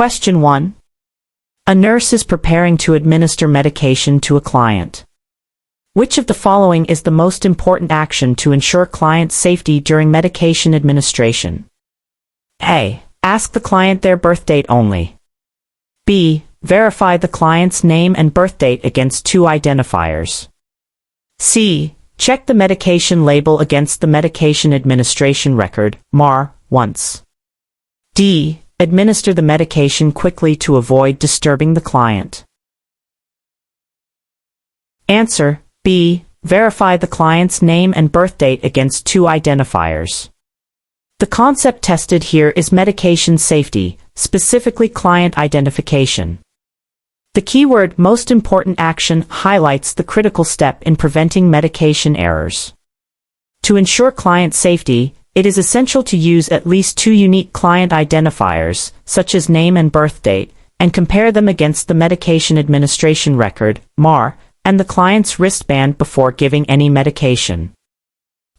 Question 1. A nurse is preparing to administer medication to a client. Which of the following is the most important action to ensure client safety during medication administration? A. Ask the client their birth date only. B. Verify the client's name and birth date against two identifiers. C. Check the medication label against the medication administration record, MAR, once. D. Administer the medication quickly to avoid disturbing the client. Answer: B. Verify the client's name and birth date against two identifiers. The concept tested here is medication safety, specifically client identification. The keyword "most important action" highlights the critical step in preventing medication errors. To ensure client safety, it is essential to use at least two unique client identifiers, such as name and birth date, and compare them against the medication administration record, MAR, and the client's wristband before giving any medication.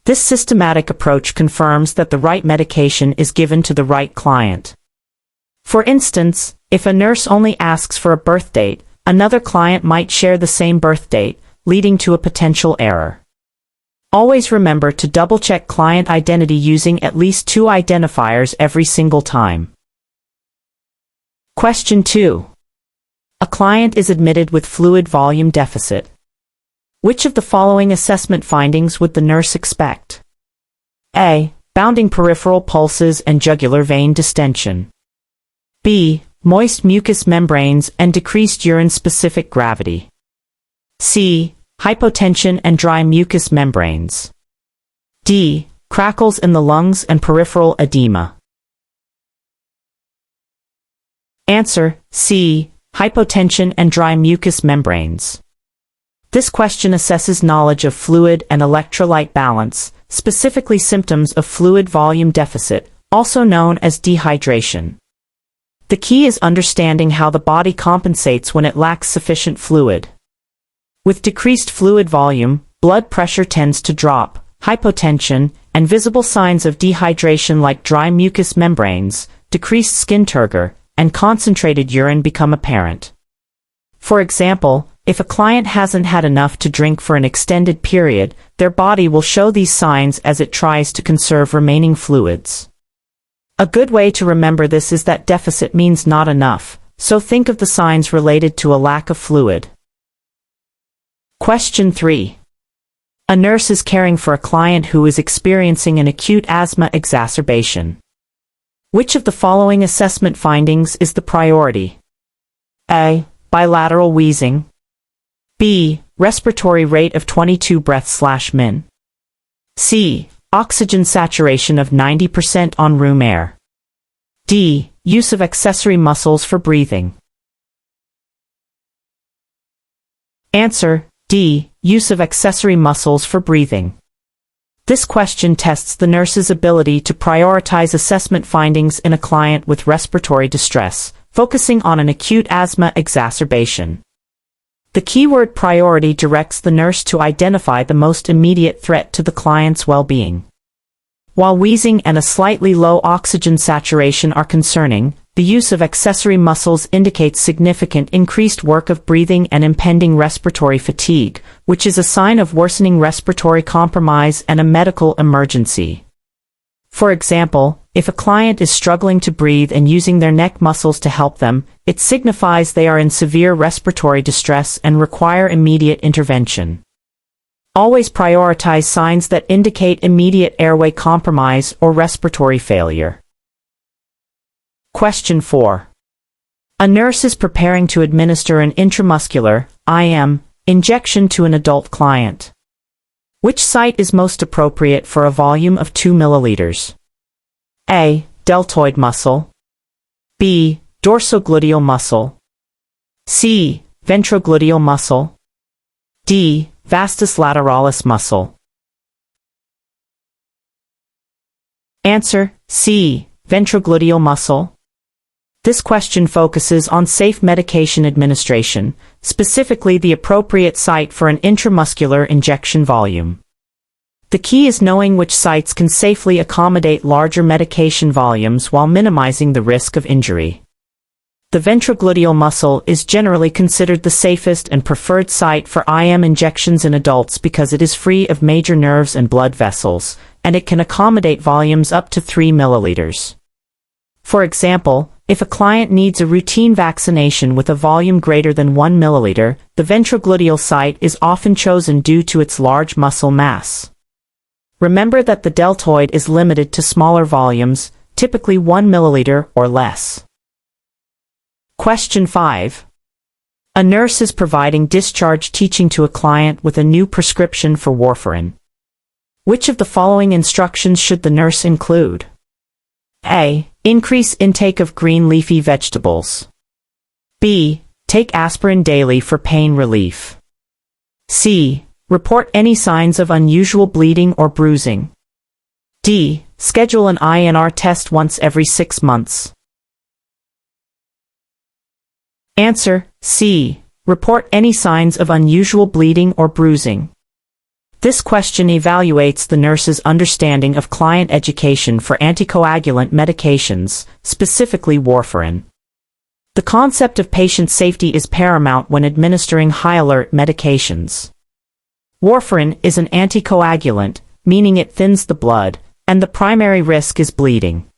This systematic approach confirms that the right medication is given to the right client. For instance, if a nurse only asks for a birth date, another client might share the same birth date, leading to a potential error. Always remember to double-check client identity using at least two identifiers every single time. Question 2. A client is admitted with fluid volume deficit. Which of the following assessment findings would the nurse expect? A. Bounding peripheral pulses and jugular vein distension. B. Moist mucous membranes and decreased urine-specific gravity. C. Hypotension and dry mucous membranes. D. Crackles in the lungs and peripheral edema. Answer: C. Hypotension and dry mucous membranes. This question assesses knowledge of fluid and electrolyte balance, specifically symptoms of fluid volume deficit, also known as dehydration. The key is understanding how the body compensates when it lacks sufficient fluid. With decreased fluid volume, blood pressure tends to drop, hypotension, and visible signs of dehydration like dry mucous membranes, decreased skin turgor, and concentrated urine become apparent. For example, if a client hasn't had enough to drink for an extended period, their body will show these signs as it tries to conserve remaining fluids. A good way to remember this is that deficit means not enough, so think of the signs related to a lack of fluid. Question 3. A nurse is caring for a client who is experiencing an acute asthma exacerbation. Which of the following assessment findings is the priority? A. Bilateral wheezing. B. Respiratory rate of 22 breaths/min. C. Oxygen saturation of 90% on room air. D. Use of accessory muscles for breathing. Answer: D. Use of accessory muscles for breathing. This question tests the nurse's ability to prioritize assessment findings in a client with respiratory distress, focusing on an acute asthma exacerbation. The keyword priority directs the nurse to identify the most immediate threat to the client's well-being. While wheezing and a slightly low oxygen saturation are concerning, the use of accessory muscles indicates significant increased work of breathing and impending respiratory fatigue, which is a sign of worsening respiratory compromise and a medical emergency. For example, if a client is struggling to breathe and using their neck muscles to help them, it signifies they are in severe respiratory distress and require immediate intervention. Always prioritize signs that indicate immediate airway compromise or respiratory failure. Question 4. A nurse is preparing to administer an intramuscular, IM, injection to an adult client. Which site is most appropriate for a volume of 2 milliliters? A. Deltoid muscle. B. Dorsogluteal muscle. C. Ventrogluteal muscle. D. Vastus lateralis muscle. Answer: C. Ventrogluteal muscle. This question focuses on safe medication administration, specifically the appropriate site for an intramuscular injection volume. The key is knowing which sites can safely accommodate larger medication volumes while minimizing the risk of injury. The ventrogluteal muscle is generally considered the safest and preferred site for IM injections in adults because it is free of major nerves and blood vessels, and it can accommodate volumes up to 3 milliliters. For example, if a client needs a routine vaccination with a volume greater than 1 milliliter, the ventrogluteal site is often chosen due to its large muscle mass. Remember that the deltoid is limited to smaller volumes, typically 1 milliliter or less. Question 5. A nurse is providing discharge teaching to a client with a new prescription for warfarin. Which of the following instructions should the nurse include? A. Increase intake of green leafy vegetables. B. Take aspirin daily for pain relief. C. Report any signs of unusual bleeding or bruising. D. Schedule an INR test once every 6 months. Answer: C. Report any signs of unusual bleeding or bruising. This question evaluates the nurse's understanding of client education for anticoagulant medications, specifically warfarin. The concept of patient safety is paramount when administering high-alert medications. Warfarin is an anticoagulant, meaning it thins the blood, and the primary risk is bleeding.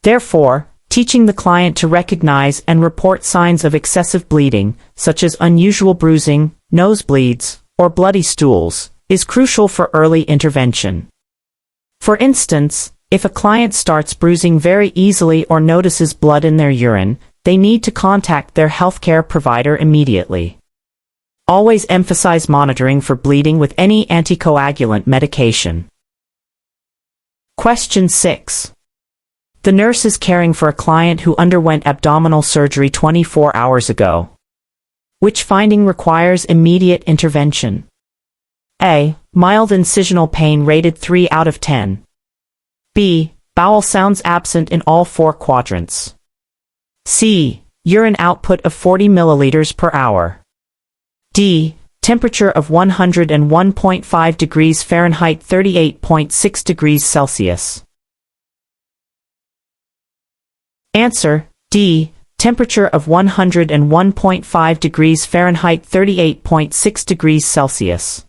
Therefore, teaching the client to recognize and report signs of excessive bleeding, such as unusual bruising, nosebleeds, or bloody stools, is crucial for early intervention. For instance, if a client starts bruising very easily or notices blood in their urine, they need to contact their healthcare provider immediately. Always emphasize monitoring for bleeding with any anticoagulant medication. Question 6. The nurse is caring for a client who underwent abdominal surgery 24 hours ago. Which finding requires immediate intervention? A. Mild incisional pain rated 3 out of 10. B. Bowel sounds absent in all 4 quadrants. C. Urine output of 40 milliliters per hour. D. Temperature of 101.5 degrees Fahrenheit 38.6 degrees Celsius. Answer: D. Temperature of 101.5 degrees Fahrenheit 38.6 degrees Celsius.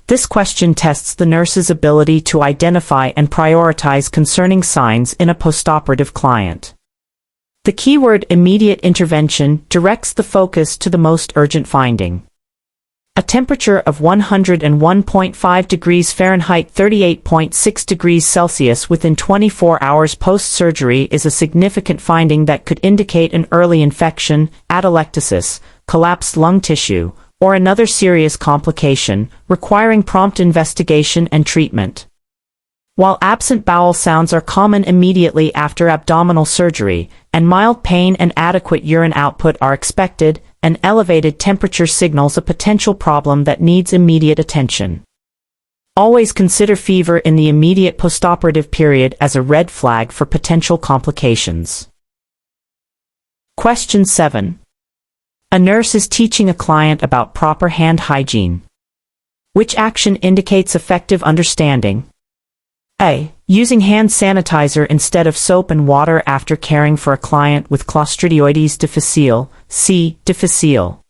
This question tests the nurse's ability to identify and prioritize concerning signs in a postoperative client. The keyword immediate intervention directs the focus to the most urgent finding. A temperature of 101.5 degrees Fahrenheit 38.6 degrees Celsius within 24 hours post-surgery is a significant finding that could indicate an early infection, atelectasis, collapsed lung tissue, or another serious complication, requiring prompt investigation and treatment. While absent bowel sounds are common immediately after abdominal surgery, and mild pain and adequate urine output are expected, an elevated temperature signals a potential problem that needs immediate attention. Always consider fever in the immediate postoperative period as a red flag for potential complications. Question 7. A nurse is teaching a client about proper hand hygiene. Which action indicates effective understanding? A. Using hand sanitizer instead of soap and water after caring for a client with Clostridioides difficile, C. difficile.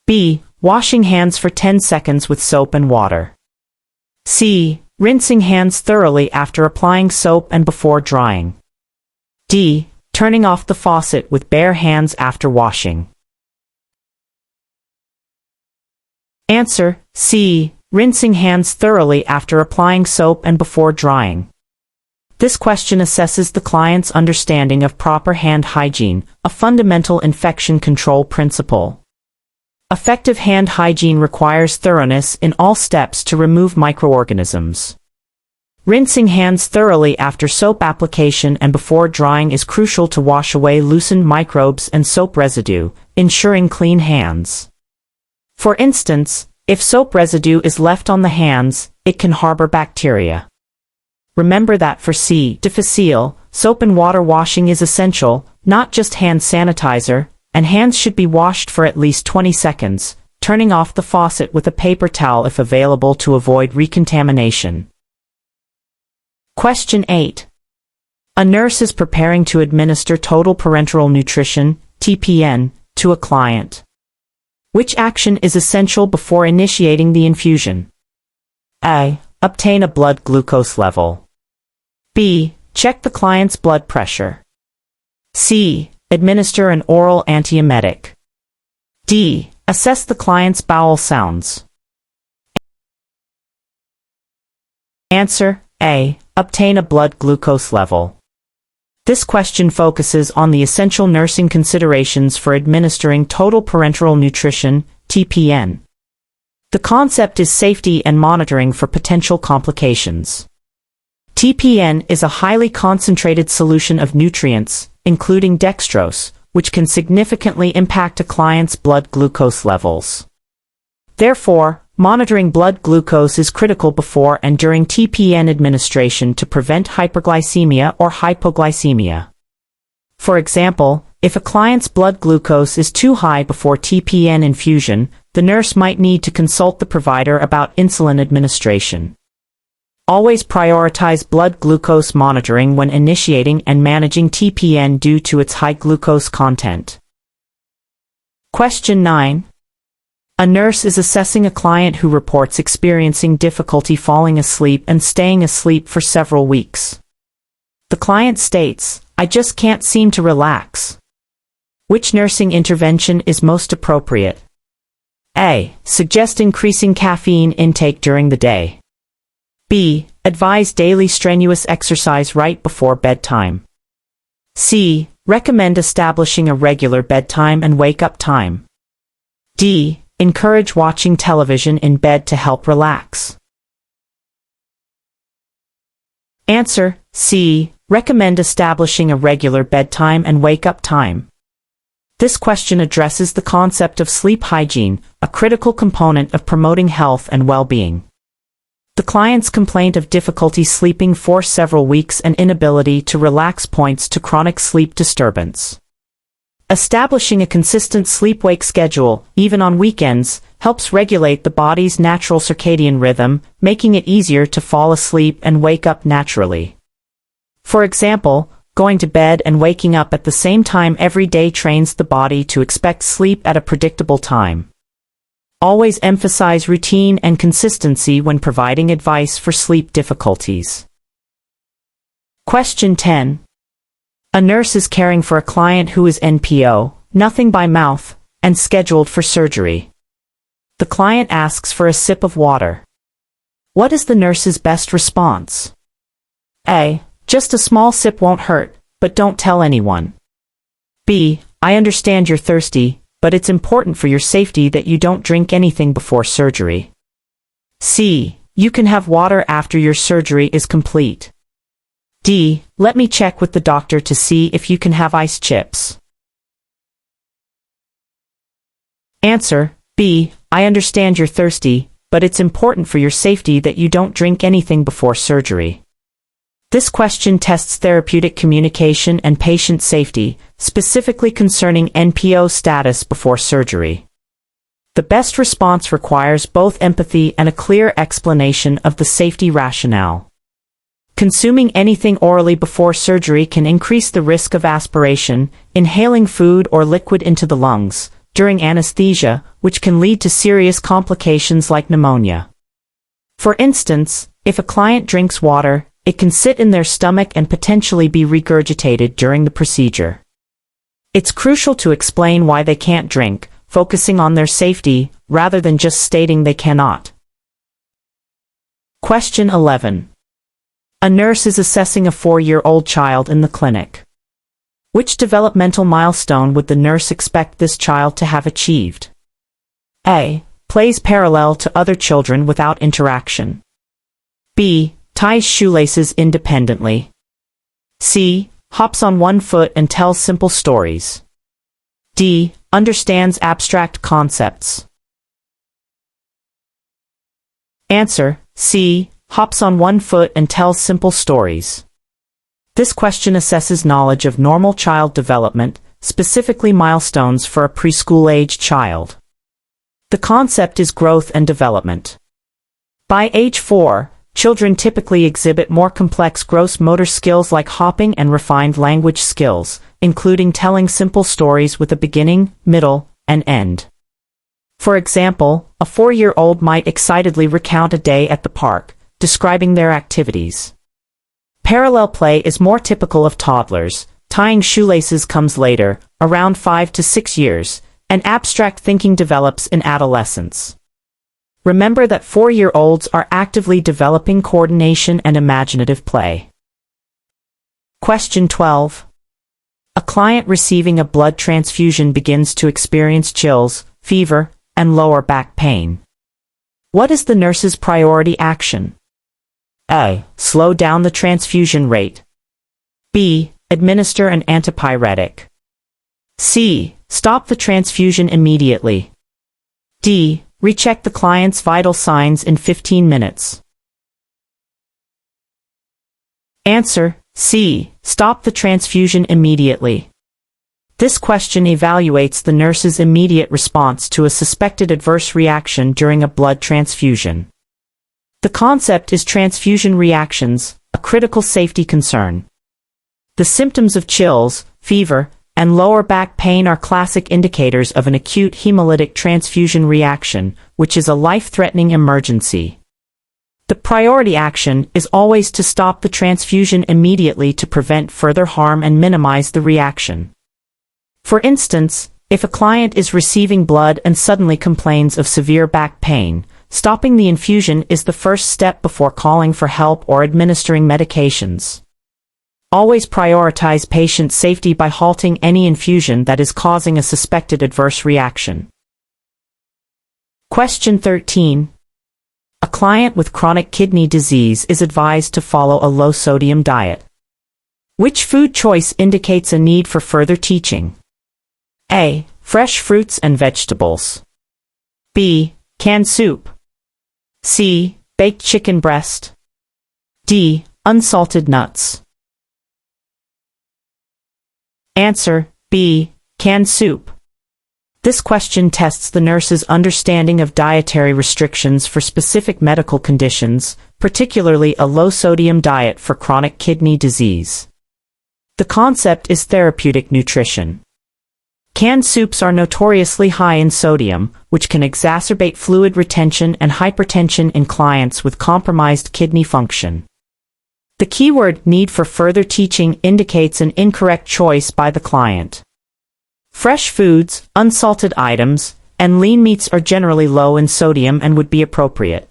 B. Washing hands for 10 seconds with soap and water. C. Rinsing hands thoroughly after applying soap and before drying. D. Turning off the faucet with bare hands after washing. Answer: C. Rinsing hands thoroughly after applying soap and before drying. This question assesses the client's understanding of proper hand hygiene, a fundamental infection control principle. Effective hand hygiene requires thoroughness in all steps to remove microorganisms. Rinsing hands thoroughly after soap application and before drying is crucial to wash away loosened microbes and soap residue, ensuring clean hands. For instance, if soap residue is left on the hands, it can harbor bacteria. Remember that for C. difficile, soap and water washing is essential, not just hand sanitizer, and hands should be washed for at least 20 seconds, turning off the faucet with a paper towel if available to avoid recontamination. Question 8. A nurse is preparing to administer total parenteral nutrition, TPN, to a client. Which action is essential before initiating the infusion? A. Obtain a blood glucose level. B. Check the client's blood pressure. C. Administer an oral antiemetic. D. Assess the client's bowel sounds. Answer: A. Obtain a blood glucose level. This question focuses on the essential nursing considerations for administering total parenteral nutrition, TPN. The concept is safety and monitoring for potential complications. TPN is a highly concentrated solution of nutrients, including dextrose, which can significantly impact a client's blood glucose levels. Therefore, monitoring blood glucose is critical before and during TPN administration to prevent hyperglycemia or hypoglycemia. For example, if a client's blood glucose is too high before TPN infusion, the nurse might need to consult the provider about insulin administration. Always prioritize blood glucose monitoring when initiating and managing TPN due to its high glucose content. Question 9. A nurse is assessing a client who reports experiencing difficulty falling asleep and staying asleep for several weeks. The client states, "I just can't seem to relax." Which nursing intervention is most appropriate? A. Suggest increasing caffeine intake during the day. B. Advise daily strenuous exercise right before bedtime. C. Recommend establishing a regular bedtime and wake-up time. D. Encourage watching television in bed to help relax. Answer: C. Recommend establishing a regular bedtime and wake-up time. This question addresses the concept of sleep hygiene, a critical component of promoting health and well-being. The client's complaint of difficulty sleeping for several weeks and inability to relax points to chronic sleep disturbance. Establishing a consistent sleep-wake schedule, even on weekends, helps regulate the body's natural circadian rhythm, making it easier to fall asleep and wake up naturally. For example, going to bed and waking up at the same time every day trains the body to expect sleep at a predictable time. Always emphasize routine and consistency when providing advice for sleep difficulties. Question 10. A nurse is caring for a client who is NPO, nothing by mouth, and scheduled for surgery. The client asks for a sip of water. What is the nurse's best response? A. Just a small sip won't hurt, but don't tell anyone. B. I understand you're thirsty, but it's important for your safety that you don't drink anything before surgery. C. You can have water after your surgery is complete. D. Let me check with the doctor to see if you can have ice chips. Answer: B. I understand you're thirsty, but it's important for your safety that you don't drink anything before surgery. This question tests therapeutic communication and patient safety, specifically concerning NPO status before surgery. The best response requires both empathy and a clear explanation of the safety rationale. Consuming anything orally before surgery can increase the risk of aspiration, inhaling food or liquid into the lungs, during anesthesia, which can lead to serious complications like pneumonia. For instance, if a client drinks water, it can sit in their stomach and potentially be regurgitated during the procedure. It's crucial to explain why they can't drink, focusing on their safety, rather than just stating they cannot. Question 11. A nurse is assessing a 4-year-old child in the clinic. Which developmental milestone would the nurse expect this child to have achieved? A. Plays parallel to other children without interaction. B. Ties shoelaces independently. C. Hops on one foot and tells simple stories. D. Understands abstract concepts. Answer: C. Hops on one foot and tells simple stories. This question assesses knowledge of normal child development, specifically milestones for a preschool-age child. The concept is growth and development. By age 4, children typically exhibit more complex gross motor skills like hopping and refined language skills, including telling simple stories with a beginning, middle, and end. For example, a 4-year-old might excitedly recount a day at the park, describing their activities. Parallel play is more typical of toddlers. Tying shoelaces comes later, around 5 to 6 years, and abstract thinking develops in adolescence. Remember that 4-year-olds are actively developing coordination and imaginative play. Question 12. A client receiving a blood transfusion begins to experience chills, fever, and lower back pain. What is the nurse's priority action? A. Slow down the transfusion rate. B. Administer an antipyretic. C. Stop the transfusion immediately. D. Recheck the client's vital signs in 15 minutes. Answer: C. Stop the transfusion immediately. This question evaluates the nurse's immediate response to a suspected adverse reaction during a blood transfusion. The concept is transfusion reactions, a critical safety concern. The symptoms of chills, fever, and lower back pain are classic indicators of an acute hemolytic transfusion reaction, which is a life-threatening emergency. The priority action is always to stop the transfusion immediately to prevent further harm and minimize the reaction. For instance, if a client is receiving blood and suddenly complains of severe back pain, stopping the infusion is the first step before calling for help or administering medications. Always prioritize patient safety by halting any infusion that is causing a suspected adverse reaction. Question 13. A client with chronic kidney disease is advised to follow a low-sodium diet. Which food choice indicates a need for further teaching? A. Fresh fruits and vegetables. B. Canned soup. C. Baked chicken breast. D. Unsalted nuts. Answer: B. Canned soup. This question tests the nurse's understanding of dietary restrictions for specific medical conditions, particularly a low-sodium diet for chronic kidney disease. The concept is therapeutic nutrition. Canned soups are notoriously high in sodium, which can exacerbate fluid retention and hypertension in clients with compromised kidney function. The keyword "need for further teaching" indicates an incorrect choice by the client. Fresh foods, unsalted items, and lean meats are generally low in sodium and would be appropriate.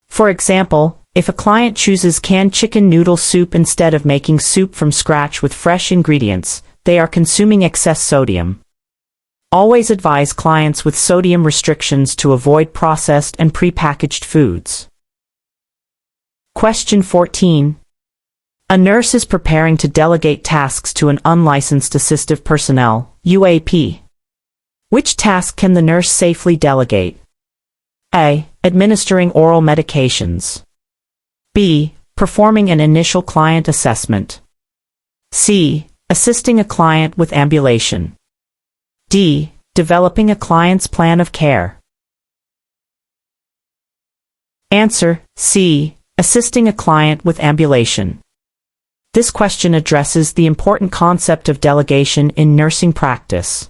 For example, if a client chooses canned chicken noodle soup instead of making soup from scratch with fresh ingredients, they are consuming excess sodium. Always advise clients with sodium restrictions to avoid processed and prepackaged foods. Question 14. A nurse is preparing to delegate tasks to an unlicensed assistive personnel, UAP. Which task can the nurse safely delegate? A. Administering oral medications. B. Performing an initial client assessment. C. Assisting a client with ambulation. D. Developing a client's plan of care. Answer: C. Assisting a client with ambulation. This question addresses the important concept of delegation in nursing practice.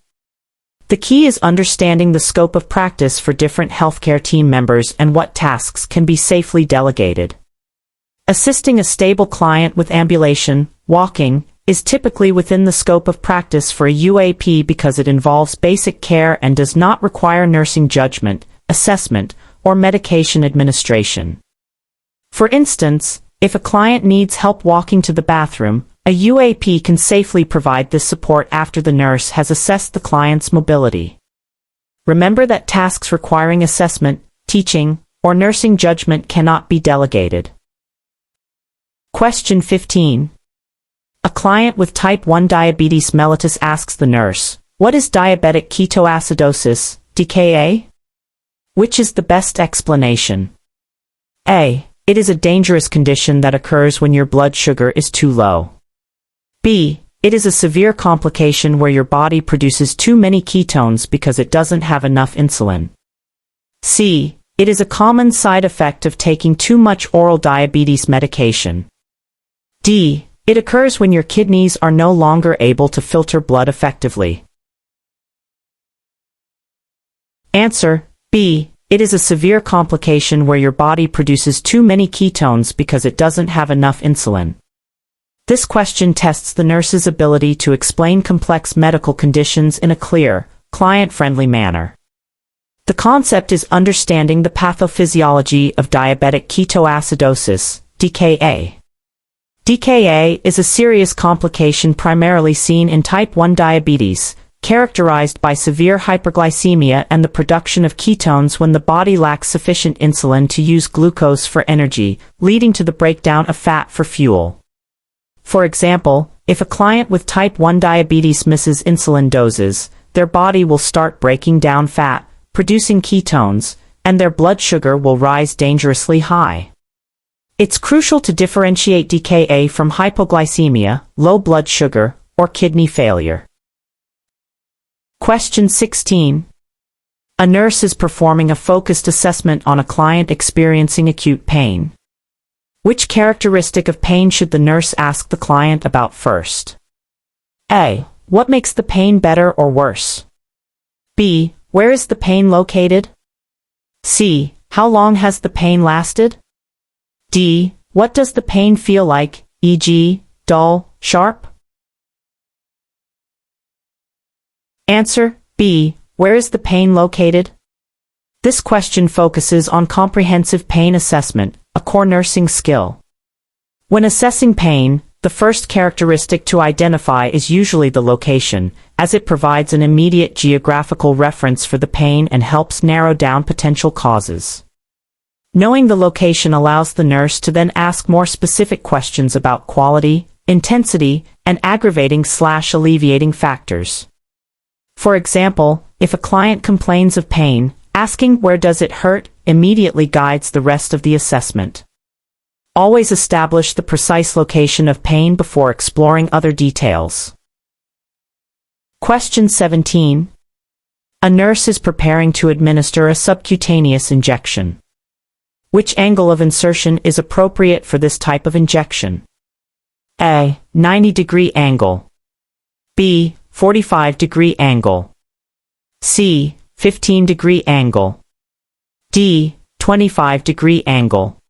The key is understanding the scope of practice for different healthcare team members and what tasks can be safely delegated. Assisting a stable client with ambulation, walking, is typically within the scope of practice for a UAP because it involves basic care and does not require nursing judgment, assessment, or medication administration. For instance, if a client needs help walking to the bathroom, a UAP can safely provide this support after the nurse has assessed the client's mobility. Remember that tasks requiring assessment, teaching, or nursing judgment cannot be delegated. Question 15. A client with type 1 diabetes mellitus asks the nurse, "What is diabetic ketoacidosis, DKA?" Which is the best explanation? A. It is a dangerous condition that occurs when your blood sugar is too low. B. It is a severe complication where your body produces too many ketones because it doesn't have enough insulin. C. It is a common side effect of taking too much oral diabetes medication. D. It occurs when your kidneys are no longer able to filter blood effectively. Answer B. It is a severe complication where your body produces too many ketones because it doesn't have enough insulin. This question tests the nurse's ability to explain complex medical conditions in a clear, client-friendly manner. The concept is understanding the pathophysiology of diabetic ketoacidosis, DKA. DKA is a serious complication primarily seen in type 1 diabetes, characterized by severe hyperglycemia and the production of ketones when the body lacks sufficient insulin to use glucose for energy, leading to the breakdown of fat for fuel. For example, if a client with type 1 diabetes misses insulin doses, their body will start breaking down fat, producing ketones, and their blood sugar will rise dangerously high. It's crucial to differentiate DKA from hypoglycemia, low blood sugar, or kidney failure. Question 16. A nurse is performing a focused assessment on a client experiencing acute pain. Which characteristic of pain should the nurse ask the client about first? A. What makes the pain better or worse? B. Where is the pain located? C. How long has the pain lasted? D. What does the pain feel like, e.g., dull, sharp? Answer B. Where is the pain located? This question focuses on comprehensive pain assessment, a core nursing skill. When assessing pain, the first characteristic to identify is usually the location, as it provides an immediate geographical reference for the pain and helps narrow down potential causes. Knowing the location allows the nurse to then ask more specific questions about quality, intensity, and aggravating/alleviating factors. For example, if a client complains of pain, asking where does it hurt immediately guides the rest of the assessment. Always establish the precise location of pain before exploring other details. Question 17. A nurse is preparing to administer a subcutaneous injection. Which angle of insertion is appropriate for this type of injection? A. 90-degree angle. B. 45-degree angle. C. 15-degree angle. D. 25-degree angle.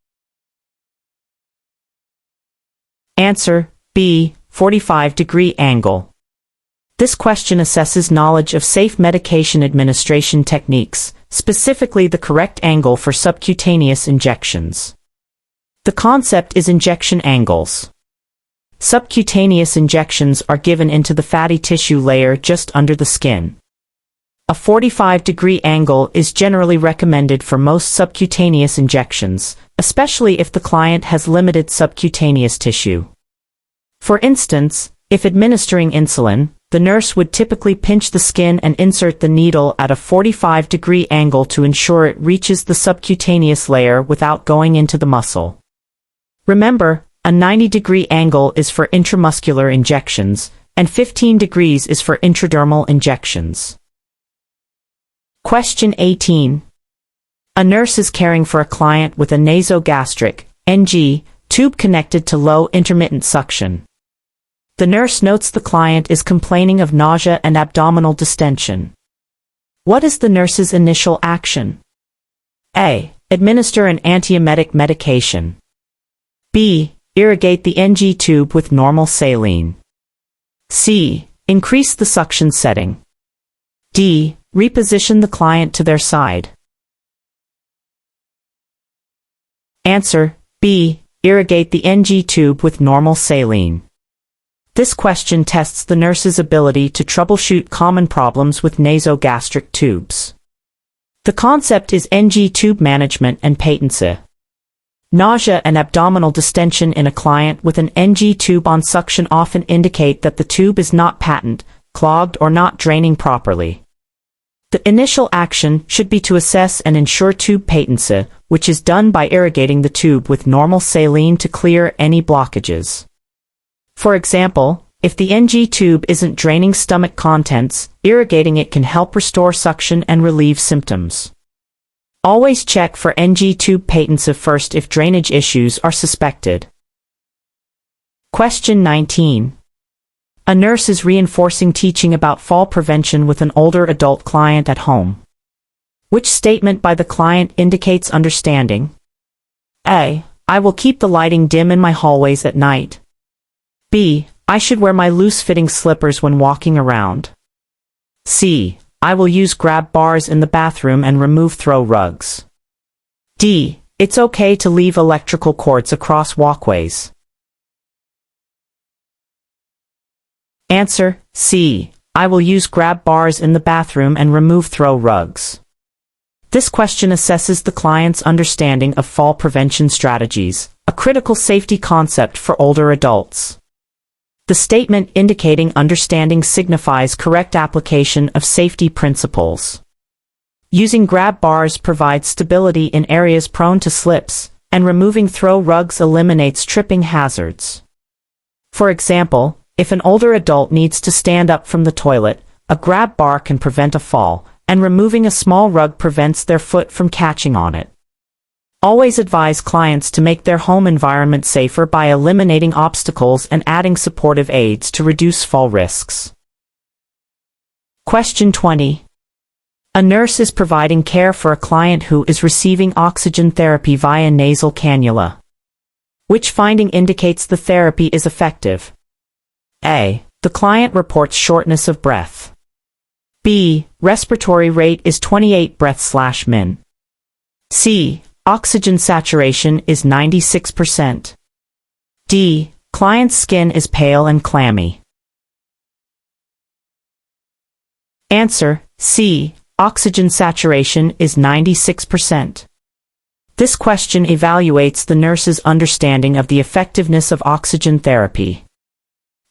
Answer B. 45-degree angle. This question assesses knowledge of safe medication administration techniques, specifically the correct angle for subcutaneous injections. The concept is injection angles. Subcutaneous injections are given into the fatty tissue layer just under the skin. A 45-degree angle is generally recommended for most subcutaneous injections, especially if the client has limited subcutaneous tissue. For instance, if administering insulin, the nurse would typically pinch the skin and insert the needle at a 45-degree angle to ensure it reaches the subcutaneous layer without going into the muscle. Remember, a 90-degree angle is for intramuscular injections, and 15 degrees is for intradermal injections. Question 18. A nurse is caring for a client with a nasogastric (NG) tube connected to low intermittent suction. The nurse notes the client is complaining of nausea and abdominal distension. What is the nurse's initial action? A. Administer an antiemetic medication. B. Irrigate the NG tube with normal saline. C. Increase the suction setting. D. Reposition the client to their side. Answer B. Irrigate the NG tube with normal saline. This question tests the nurse's ability to troubleshoot common problems with nasogastric tubes. The concept is NG tube management and patency. Nausea and abdominal distension in a client with an NG tube on suction often indicate that the tube is not patent, clogged, or not draining properly. The initial action should be to assess and ensure tube patency, which is done by irrigating the tube with normal saline to clear any blockages. For example, if the NG tube isn't draining stomach contents, irrigating it can help restore suction and relieve symptoms. Always check for NG tube patency first if drainage issues are suspected. Question 19. A nurse is reinforcing teaching about fall prevention with an older adult client at home. Which statement by the client indicates understanding? A. I will keep the lighting dim in my hallways at night. B. I should wear my loose-fitting slippers when walking around. C. I will use grab bars in the bathroom and remove throw rugs. D. It's okay to leave electrical cords across walkways. Answer: C. I will use grab bars in the bathroom and remove throw rugs. This question assesses the client's understanding of fall prevention strategies, a critical safety concept for older adults. The statement indicating understanding signifies correct application of safety principles. Using grab bars provides stability in areas prone to slips, and removing throw rugs eliminates tripping hazards. For example, if an older adult needs to stand up from the toilet, a grab bar can prevent a fall, and removing a small rug prevents their foot from catching on it. Always advise clients to make their home environment safer by eliminating obstacles and adding supportive aids to reduce fall risks. Question 20. A nurse is providing care for a client who is receiving oxygen therapy via nasal cannula. Which finding indicates the therapy is effective? A. The client reports shortness of breath. B. Respiratory rate is 28 breaths/min. C. Oxygen saturation is 96%. D. Client's skin is pale and clammy. Answer: C. Oxygen saturation is 96%. This question evaluates the nurse's understanding of the effectiveness of oxygen therapy.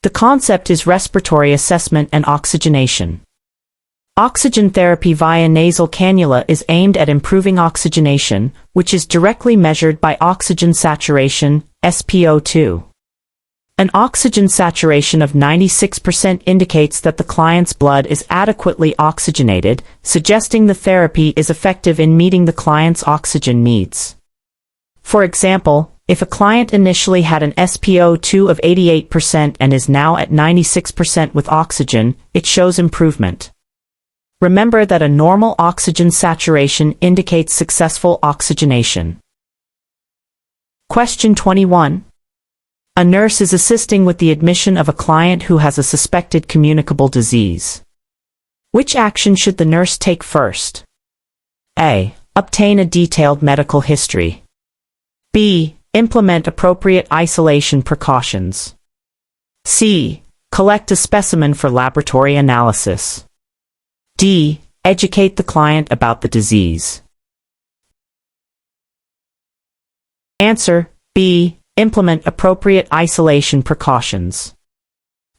The concept is respiratory assessment and oxygenation. Oxygen therapy via nasal cannula is aimed at improving oxygenation, which is directly measured by oxygen saturation, SpO2. An oxygen saturation of 96% indicates that the client's blood is adequately oxygenated, suggesting the therapy is effective in meeting the client's oxygen needs. For example, if a client initially had an SpO2 of 88% and is now at 96% with oxygen, it shows improvement. Remember that a normal oxygen saturation indicates successful oxygenation. Question 21. A nurse is assisting with the admission of a client who has a suspected communicable disease. Which action should the nurse take first? A. Obtain a detailed medical history. B. Implement appropriate isolation precautions. C. Collect a specimen for laboratory analysis. D. Educate the client about the disease. Answer: B. Implement appropriate isolation precautions.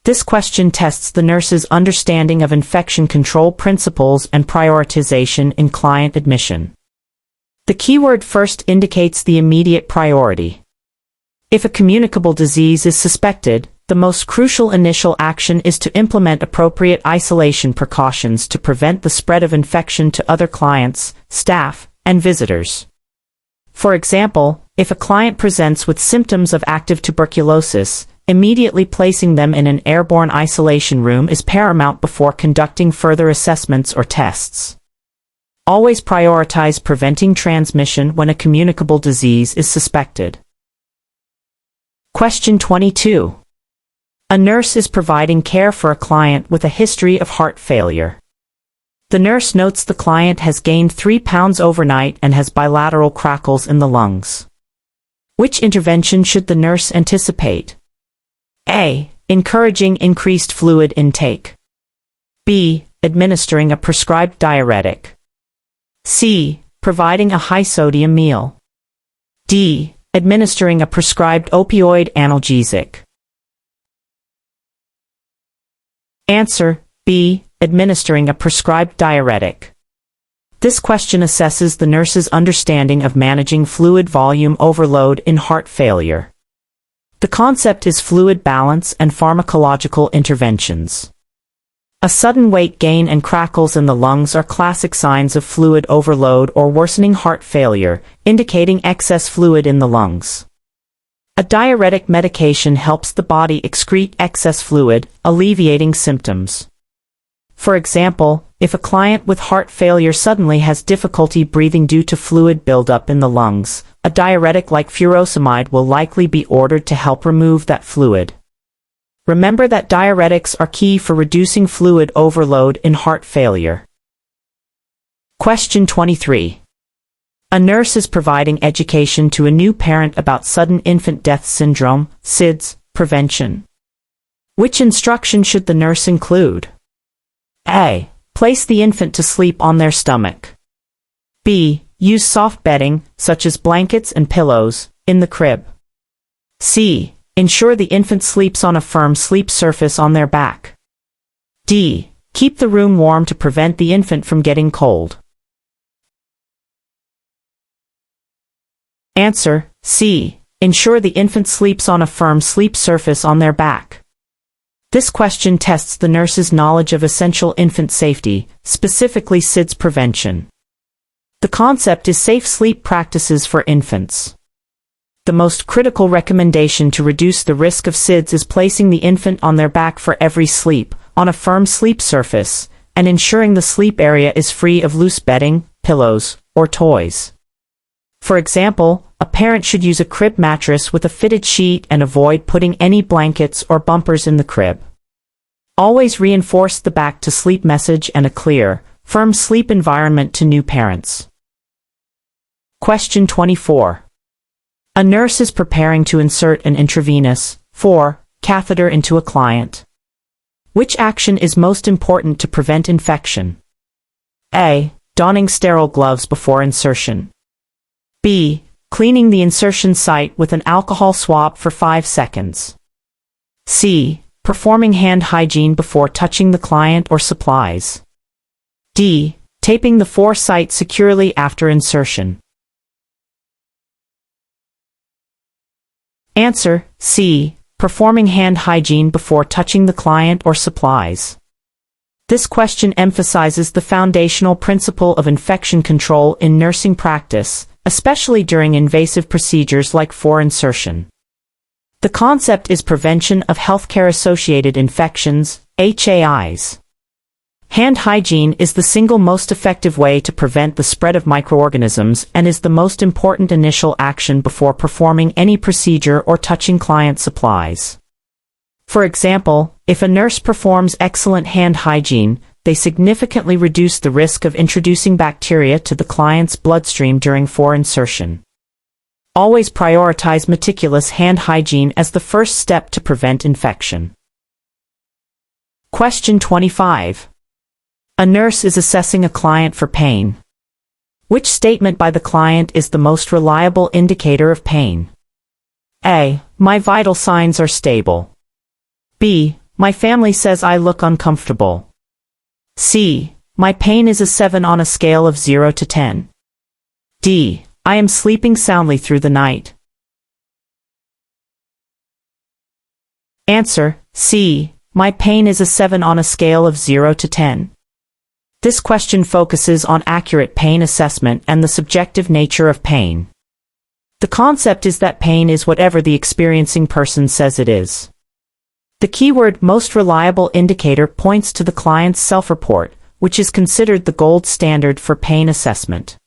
This question tests the nurse's understanding of infection control principles and prioritization in client admission. The keyword first indicates the immediate priority. If a communicable disease is suspected, the most crucial initial action is to implement appropriate isolation precautions to prevent the spread of infection to other clients, staff, and visitors. For example, if a client presents with symptoms of active tuberculosis, immediately placing them in an airborne isolation room is paramount before conducting further assessments or tests. Always prioritize preventing transmission when a communicable disease is suspected. Question 22. A nurse is providing care for a client with a history of heart failure. The nurse notes the client has gained 3 pounds overnight and has bilateral crackles in the lungs. Which intervention should the nurse anticipate? A. Encouraging increased fluid intake. B. Administering a prescribed diuretic. C. Providing a high-sodium meal. D. Administering a prescribed opioid analgesic. Answer: B. Administering a prescribed diuretic. This question assesses the nurse's understanding of managing fluid volume overload in heart failure. The concept is fluid balance and pharmacological interventions. A sudden weight gain and crackles in the lungs are classic signs of fluid overload or worsening heart failure, indicating excess fluid in the lungs. A diuretic medication helps the body excrete excess fluid, alleviating symptoms. For example, if a client with heart failure suddenly has difficulty breathing due to fluid buildup in the lungs, a diuretic like furosemide will likely be ordered to help remove that fluid. Remember that diuretics are key for reducing fluid overload in heart failure. Question 23. A nurse is providing education to a new parent about sudden infant death syndrome, SIDS, prevention. Which instruction should the nurse include? A. Place the infant to sleep on their stomach. B. Use soft bedding, such as blankets and pillows, in the crib. C. Ensure the infant sleeps on a firm sleep surface on their back. D. Keep the room warm to prevent the infant from getting cold. Answer: C. Ensure the infant sleeps on a firm sleep surface on their back. This question tests the nurse's knowledge of essential infant safety, specifically SIDS prevention. The concept is safe sleep practices for infants. The most critical recommendation to reduce the risk of SIDS is placing the infant on their back for every sleep, on a firm sleep surface, and ensuring the sleep area is free of loose bedding, pillows, or toys. For example, a parent should use a crib mattress with a fitted sheet and avoid putting any blankets or bumpers in the crib. Always reinforce the back to sleep message and a clear, firm sleep environment to new parents. Question 24. A nurse is preparing to insert an intravenous, 4, catheter into a client. Which action is most important to prevent infection? A. Donning sterile gloves before insertion. B. Cleaning the insertion site with an alcohol swab for 5 seconds. C. Performing hand hygiene before touching the client or supplies. D. Taping the 4 site securely after insertion. Answer: C. Performing hand hygiene before touching the client or supplies. This question emphasizes the foundational principle of infection control in nursing practice, especially during invasive procedures like insertion. The concept is prevention of healthcare-associated infections, HAIs. Hand hygiene is the single most effective way to prevent the spread of microorganisms and is the most important initial action before performing any procedure or touching client supplies. For example, if a nurse performs excellent hand hygiene, they significantly reduce the risk of introducing bacteria to the client's bloodstream during insertion. Always prioritize meticulous hand hygiene as the first step to prevent infection. Question 25. A nurse is assessing a client for pain. Which statement by the client is the most reliable indicator of pain? A. My vital signs are stable. B. My family says I look uncomfortable. C. My pain is a 7 on a scale of 0 to 10. D. I am sleeping soundly through the night. Answer: C. My pain is a 7 on a scale of 0 to 10. This question focuses on accurate pain assessment and the subjective nature of pain. The concept is that pain is whatever the experiencing person says it is. The keyword most reliable indicator points to the client's self-report, which is considered the gold standard for pain assessment.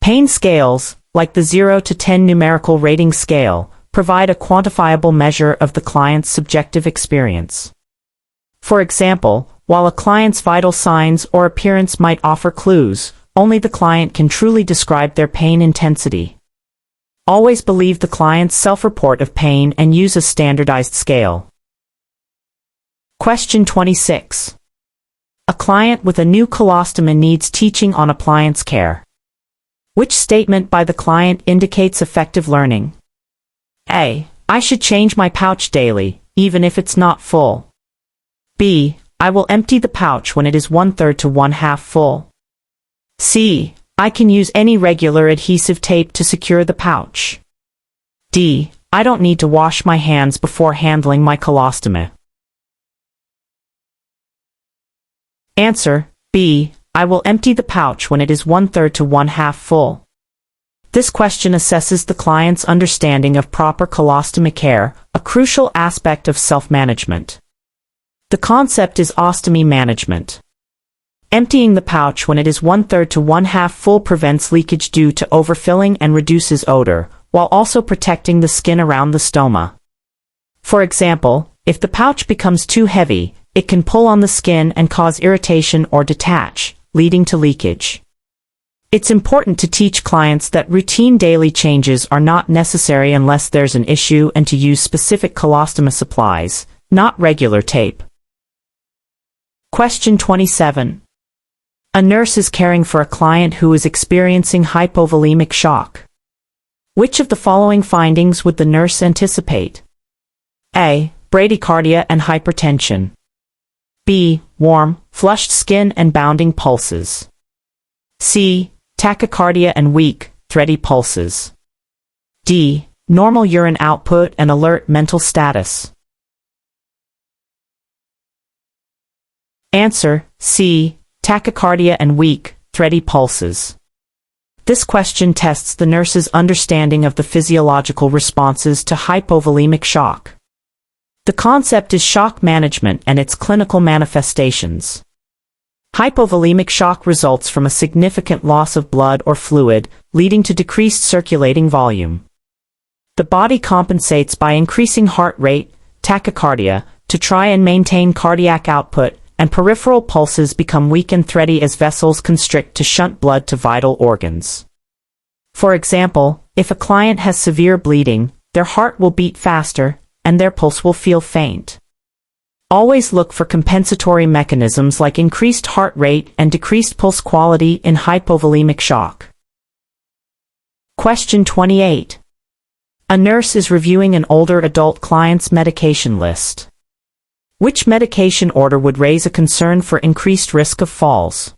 Pain scales, like the 0 to 10 numerical rating scale, provide a quantifiable measure of the client's subjective experience. For example, while a client's vital signs or appearance might offer clues, only the client can truly describe their pain intensity. Always believe the client's self-report of pain and use a standardized scale. Question 26. A client with a new colostomy needs teaching on appliance care. Which statement by the client indicates effective learning? A. I should change my pouch daily, even if it's not full. B. I will empty the pouch when it is 1/3 to 1/2 full. C. I can use any regular adhesive tape to secure the pouch. D. I don't need to wash my hands before handling my colostomy. Answer: B. I will empty the pouch when it is 1/3 to 1/2 full. This question assesses the client's understanding of proper colostomy care, a crucial aspect of self-management. The concept is ostomy management. Emptying the pouch when it is 1/3 to 1/2 full prevents leakage due to overfilling and reduces odor, while also protecting the skin around the stoma. For example, if the pouch becomes too heavy, it can pull on the skin and cause irritation or detach, leading to leakage. It's important to teach clients that routine daily changes are not necessary unless there's an issue, and to use specific colostomy supplies, not regular tape. Question 27. A nurse is caring for a client who is experiencing hypovolemic shock. Which of the following findings would the nurse anticipate? A. Bradycardia and hypertension. B. Warm, flushed skin and bounding pulses. C. Tachycardia and weak, thready pulses. D. Normal urine output and alert mental status. Answer: C. Tachycardia and weak, thready pulses. This question tests the nurse's understanding of the physiological responses to hypovolemic shock. The concept is shock management and its clinical manifestations. Hypovolemic shock results from a significant loss of blood or fluid, leading to decreased circulating volume. The body compensates by increasing heart rate, tachycardia, to try and maintain cardiac output, and peripheral pulses become weak and thready as vessels constrict to shunt blood to vital organs. For example, if a client has severe bleeding, their heart will beat faster, and their pulse will feel faint. Always look for compensatory mechanisms like increased heart rate and decreased pulse quality in hypovolemic shock. Question 28. A nurse is reviewing an older adult client's medication list. Which medication order would raise a concern for increased risk of falls?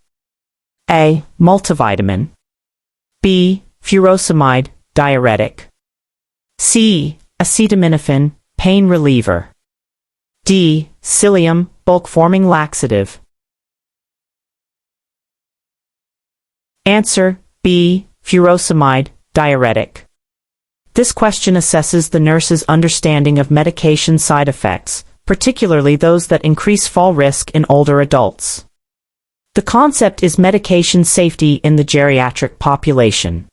A. Multivitamin. B. Furosemide, diuretic. C. Acetaminophen, pain reliever. D. Psyllium, bulk-forming laxative. Answer: B. Furosemide, diuretic. This question assesses the nurse's understanding of medication side effects, particularly those that increase fall risk in older adults. The concept is medication safety in the geriatric population.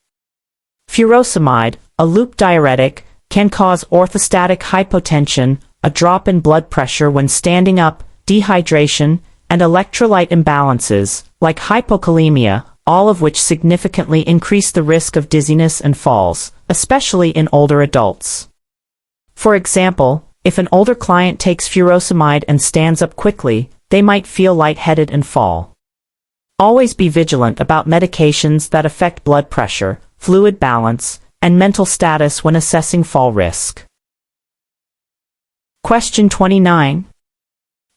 Furosemide, a loop diuretic, can cause orthostatic hypotension, a drop in blood pressure when standing up, dehydration, and electrolyte imbalances, like hypokalemia, all of which significantly increase the risk of dizziness and falls, especially in older adults. For example, if an older client takes furosemide and stands up quickly, they might feel lightheaded and fall. Always be vigilant about medications that affect blood pressure, fluid balance, and mental status when assessing fall risk. Question 29.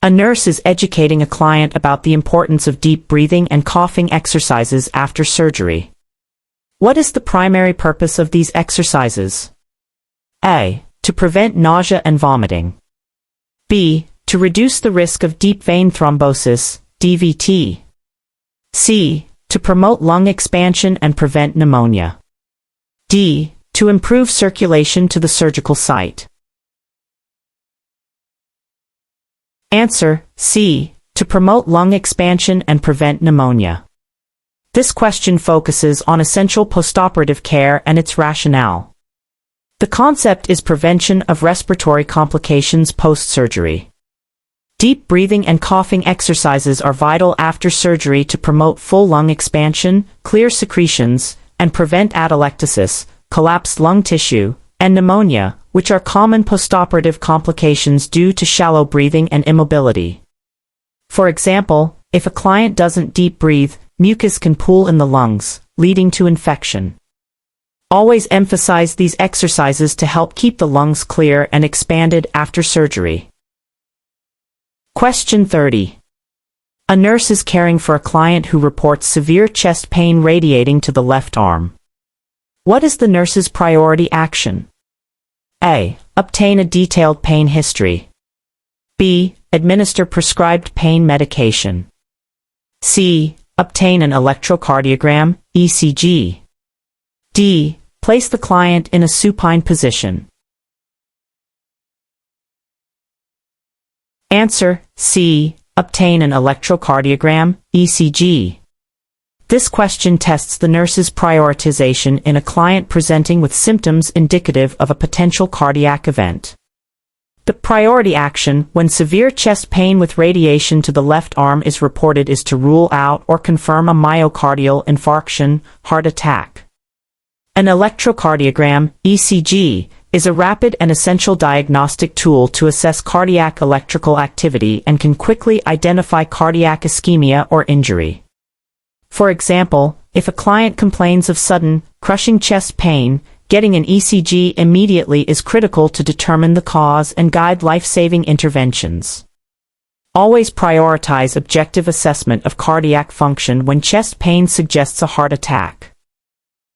A nurse is educating a client about the importance of deep breathing and coughing exercises after surgery. What is the primary purpose of these exercises? A. To prevent nausea and vomiting. B. To reduce the risk of deep vein thrombosis, DVT. C. To promote lung expansion and prevent pneumonia. D. To improve circulation to the surgical site. Answer: C. To promote lung expansion and prevent pneumonia. This question focuses on essential postoperative care and its rationale. The concept is prevention of respiratory complications post-surgery. Deep breathing and coughing exercises are vital after surgery to promote full lung expansion, clear secretions, and prevent atelectasis, collapsed lung tissue, and pneumonia, which are common postoperative complications due to shallow breathing and immobility. For example, if a client doesn't deep breathe, mucus can pool in the lungs, leading to infection. Always emphasize these exercises to help keep the lungs clear and expanded after surgery. Question 30. A nurse is caring for a client who reports severe chest pain radiating to the left arm. What is the nurse's priority action? A. Obtain a detailed pain history. B. Administer prescribed pain medication. C. Obtain an electrocardiogram, ECG. D. Place the client in a supine position. Answer: C. Obtain an electrocardiogram, ECG. This question tests the nurse's prioritization in a client presenting with symptoms indicative of a potential cardiac event. The priority action when severe chest pain with radiation to the left arm is reported is to rule out or confirm a myocardial infarction, heart attack. An electrocardiogram, ECG, is a rapid and essential diagnostic tool to assess cardiac electrical activity and can quickly identify cardiac ischemia or injury. For example, if a client complains of sudden, crushing chest pain, getting an ECG immediately is critical to determine the cause and guide life-saving interventions. Always prioritize objective assessment of cardiac function when chest pain suggests a heart attack.